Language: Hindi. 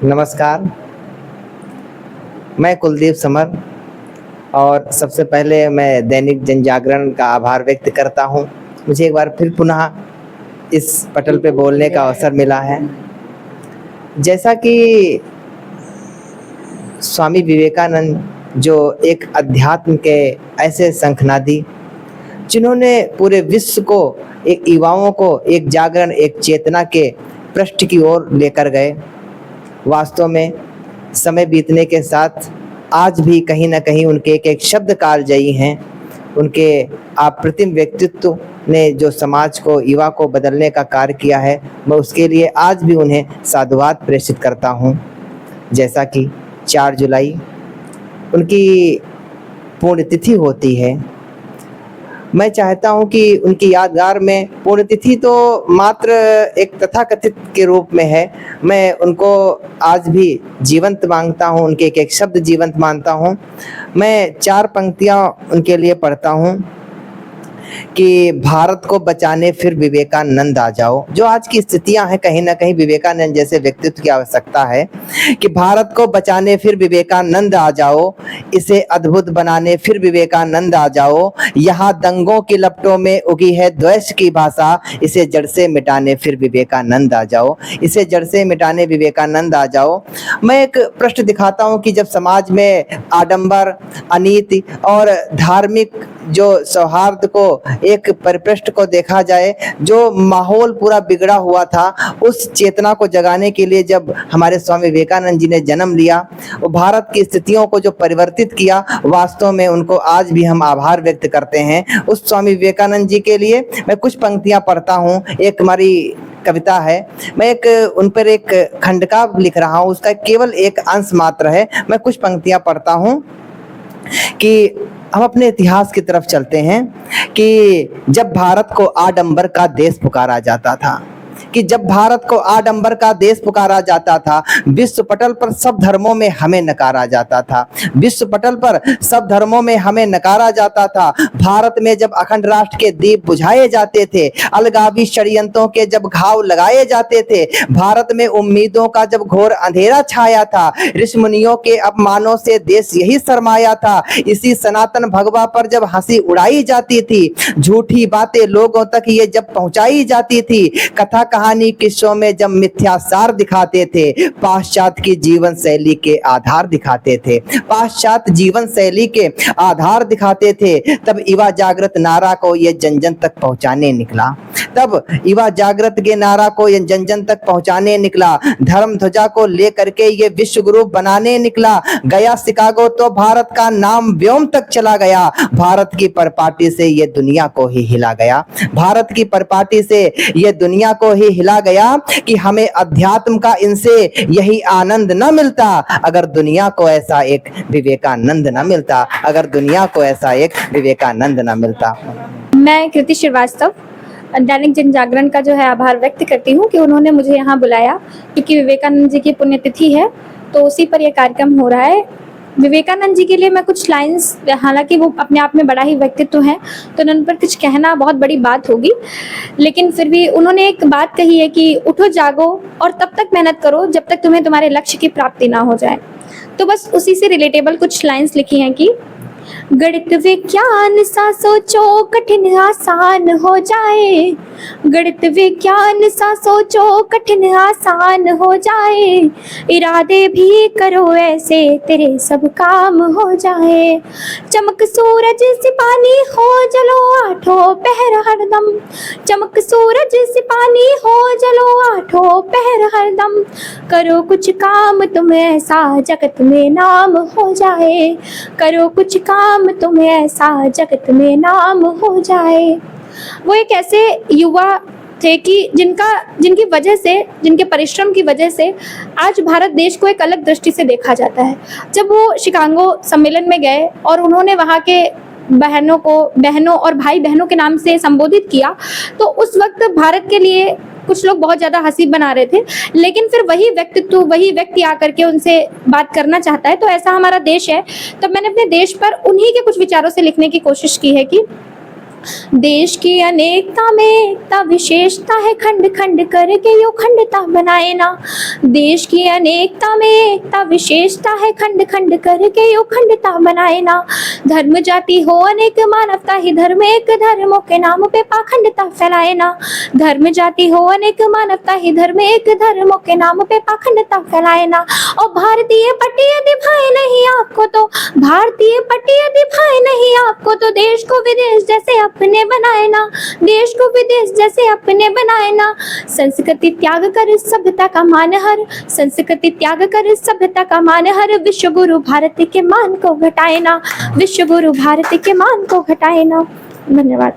नमस्कार, मैं कुलदीप समर और सबसे पहले मैं दैनिक जनजागरण का आभार व्यक्त करता हूँ। मुझे एक बार फिर पुनः इस पटल पे बोलने का अवसर मिला है। जैसा कि स्वामी विवेकानंद जो एक अध्यात्म के ऐसे शंखनादी जिन्होंने पूरे विश्व को, एक युवाओं को एक जागरण, एक चेतना के पृष्ठ की ओर लेकर गए। वास्तव में समय बीतने के साथ आज भी कहीं ना कहीं उनके एक एक शब्द कालजयी हैं। उनके अप्रतिम व्यक्तित्व ने जो समाज को, युवा को बदलने का कार्य किया है, मैं उसके लिए आज भी उन्हें साधुवाद प्रेषित करता हूं। जैसा कि 4 जुलाई उनकी पुण्यतिथि होती है, मैं चाहता हूं कि उनकी यादगार में पुण्यतिथि तो मात्र एक तथाकथित के रूप में है। मैं उनको आज भी जीवंत मानता हूं, उनके एक एक शब्द जीवंत मानता हूं। मैं 4 पंक्तियां उनके लिए पढ़ता हूं कि भारत को बचाने फिर विवेकानंद आ जाओ। जो आज की स्थितियां हैं, कहीं ना कहीं विवेकानंद जैसे व्यक्तित्व की आवश्यकता है कि भारत को बचाने फिर विवेकानंद आ जाओ, इसे अद्भुत बनाने फिर विवेकानंद आ जाओ। यहाँ दंगों की लपटों में उगी है द्वेष की भाषा, इसे जड़ से मिटाने फिर विवेकानंद आ जाओ, इसे जड़ से मिटाने विवेकानंद आ जाओ। मैं एक प्रश्न दिखाता हूँ कि जब समाज में आडंबर, अनीति और धार्मिक जो सौहार्द को, एक परिपृष्ठ को देखा जाए, जो माहौल पूरा बिगड़ा हुआ था, उस चेतना को जगाने के लिए जब हमारे स्वामी विवेकानंद जी ने जन्म लिया, वो भारत की स्थितियों को जो परिवर्तित किया, वास्तव में उनको आज भी हम आभार व्यक्त करते हैं। उस स्वामी विवेकानंद जी के लिए मैं कुछ पंक्तियां पढ़ता हूं। एक हमारी कविता है, मैं एक उन पर एक खंडकाव्य लिख रहा हूं, उसका केवल एक अंश मात्र है। मैं कुछ पंक्तियां पढ़ता हूं कि हम अपने इतिहास की तरफ चलते हैं कि जब भारत को आडंबर का देश पुकारा जाता था, कि जब भारत को आडंबर का देश पुकारा जाता था, विश्व पटल पर सब धर्मों में हमें नकारा जाता था, विश्व पटल पर सब धर्मों में हमें नकारा जाता था। भारत में जब अखंड राष्ट्र के दीप बुझाए जाते थे, अलगावी षड्यंत्रों के जब घाव लगाए जाते थे, भारत में उम्मीदों का जब घोर अंधेरा छाया था, ऋषि मुनियों के अपमानों से देश यही शर्माया था। इसी सनातन भगवा पर जब हंसी उड़ाई जाती थी, झूठी बातें लोगों तक ये जब पहुंचाई जाती थी, कथा कहानी किस्सों में जब मिथ्याचार दिखाते थे, पाश्चात्य की जीवन शैली के आधार दिखाते थे, पाश्चात्य जीवन शैली के आधार दिखाते थे, तब युवा जागृत नारा को ये जन जन तक पहुंचाने निकला, तब युवा जागृत के नारा को ये जन जन तक पहुंचाने निकला, धर्म ध्वजा को लेकर के ये विश्व गुरु बनाने निकला। गया शिकागो तो भारत का नाम व्योम तक चला गया, भारत की परपाटी से ये दुनिया को ही हिला गया, भारत की परपाटी से ये दुनिया को ही हिला गया कि हमें अध्यात्म का इनसे यही आनंद न मिलता, अगर दुनिया को ऐसा एक विवेकानंद न मिलता, अगर दुनिया को ऐसा एक विवेकानंद न मिलता। मैं कृति श्रीवास्तव दैनिक जनजागरण का जो है आभार व्यक्त करती हूँ कि उन्होंने मुझे यहाँ बुलाया, क्योंकि विवेकानंद जी की पुण्यतिथि है, तो उसी पर यह कार्यक्रम हो रहा है। विवेकानंद जी के लिए मैं कुछ लाइंस, हालांकि वो अपने आप में बड़ा ही व्यक्तित्व है, तो उन पर कुछ कहना बहुत बड़ी बात होगी, लेकिन फिर भी उन्होंने एक बात कही है कि उठो जागो और तब तक मेहनत करो जब तक तुम्हें तुम्हारे लक्ष्य की प्राप्ति ना हो जाए। तो बस उसी से रिलेटेबल कुछ लाइंस लिखी हैं कि गणित विज्ञान सा सोचो कठिन आसान हो जाए, गणित विज्ञान सा सोचो कठिन आसान हो जाए, इरादे भी करो ऐसे तेरे सब काम हो जाए। चमक सूरज से पानी हो जलो आठों पहर हरदम, चमक सूरज से पानी हो जलो आठों पहर हरदम, करो कुछ काम तुम ऐसा जगत में नाम हो जाए, करो कुछ काम तुम्हें ऐसा जगत में नाम हो जाए। वो एक ऐसे युवा थे कि जिनकी वजह से, जिनके परिश्रम की वजह से आज भारत देश को एक अलग दृष्टि से देखा जाता है। जब वो शिकागो सम्मेलन में गए और उन्होंने वहाँ के बहनों और भाई बहनों के नाम से संबोधित किया, तो उस वक्त भारत के लिए कुछ लोग बहुत ज़्यादा हंसी बना रहे थे, लेकिन फिर वही व्यक्ति आकर के उनसे बात करना चाहता है। तो ऐसा हमारा देश है। तब मैंने अपने देश पर उन्हीं के कुछ विचारों से लिखने की कोशिश की है कि देश की अनेकता में एकता विशेषता है, खंड खंड करके यो खंडता बनाए ना। देश की अनेकता में एकता विशेषता है, खंड खंड करके यो खंडता बनाए ना। धर्म जाति हो अनेक मानवता ही धर्म एक, धर्मों के नाम पे पाखंडता फैलाए ना। धर्म जाति हो अनेक मानवता ही धर्म एक, धर्मों के नाम पे पाखंडता फैलाए ना। और भारतीय पट्टियां दिखाए नहीं आपको तो, भारतीय पट्टियां दिखाए नहीं आपको तो, देश को विदेश जैसे अपने बनाए ना। देश को विदेश जैसे अपने बनाए ना। संस्कृति त्याग कर सभ्यता का मान हर, संस्कृति त्याग कर सभ्यता का मान हर, विश्व गुरु भारत के मान को घटाए ना। विश्व गुरु भारत के मान को घटाए ना। धन्यवाद।